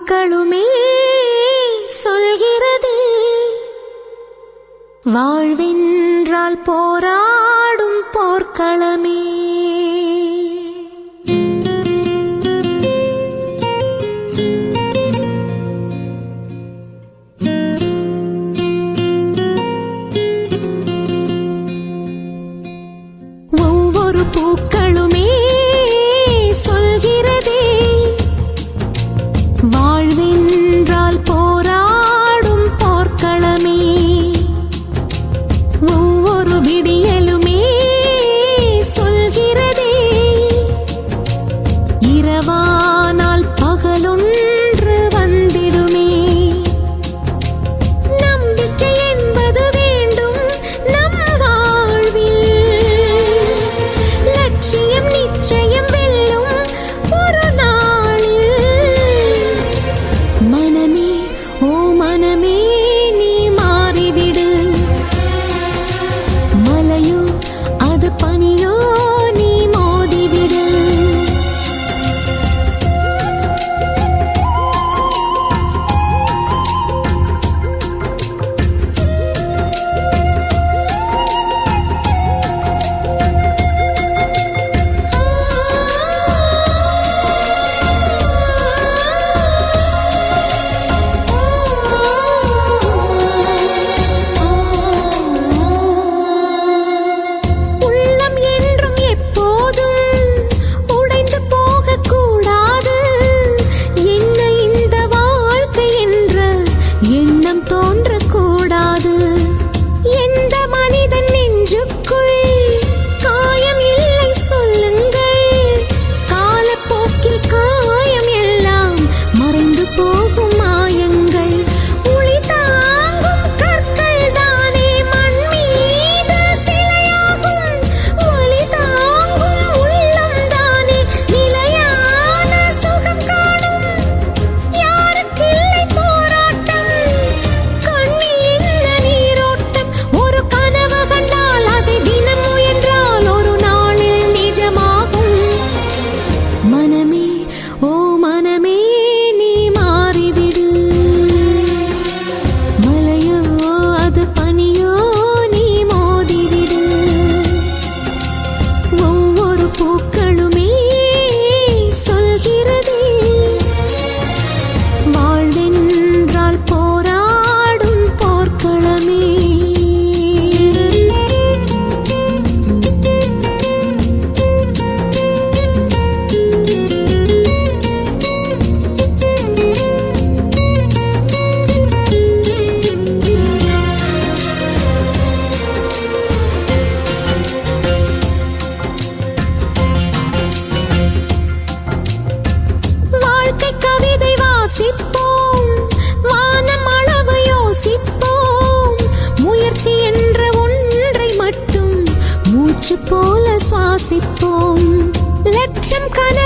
பூக்களுமே சொல்கிறது வாழ்வென்றால் போராடும் போர்க்களமே. ஒவ்வொரு பூக்களுமே சொல்கிறதே வாழ்வென்றால் போராடும் போர்க்களமே. ஒவ்வொரு விடியலுமே சொல்கிறதே இரவானால் பகலொன்று வந்திடுமே. நம்பிக்கை என்பது வேண்டும் நம் வாழ்வில், லட்சியம் நிச்சயம் வெல்லும் ஒரு நாளில். மனமே ஓ மனமே நீ மாறிவிடு, மலையோ அது பனியோ நீ மோதிவிடு. உள்ளம் என்றும் எப்போதும் உடைந்து போகக்கூடாது. என்ன இந்த வாழ்க்கை என்ற எண்ணம் தோன்றக்கூடாது. எந்த மனிதன் நெஞ்சுக்குள் காயம் இல்லை சொல்லுங்கள், காலப்போக்கில் காயம் எல்லாம் மறைந்து போகும் மாயங்கள். ஒளி தாங்கும் கற்கள் தானே மண் மீது சிலையாகும், ஒளி தாங்கும் உள்ளம் தானே நிலையான சுகம் காணும். யாருக்கில்லை போராட்டம், கண்ணில் என்ன நீரோட்டம். ஒரு கனவு கண்டால் அதை தினம் முயன்றால் ஒரு நாளில் நிஜமாகும். மனமே ஓ மனமே நீ மாறிவிடு, மலையோ அது பனியோ நீ மோதிவிடு. ஒவ்வொரு பூக்களுமே சொல்கிறதே வாழ்வென்றால் போராடும் போர்க்களமே. வாழ்க்கை கவிதை வாசிப்போம், வானம் அளவு யோசிப்போம். முயற்சி என்ற ஒன்றை மட்டும் மூச்சு போல சுவாசிப்போம். லட்சம் கனவு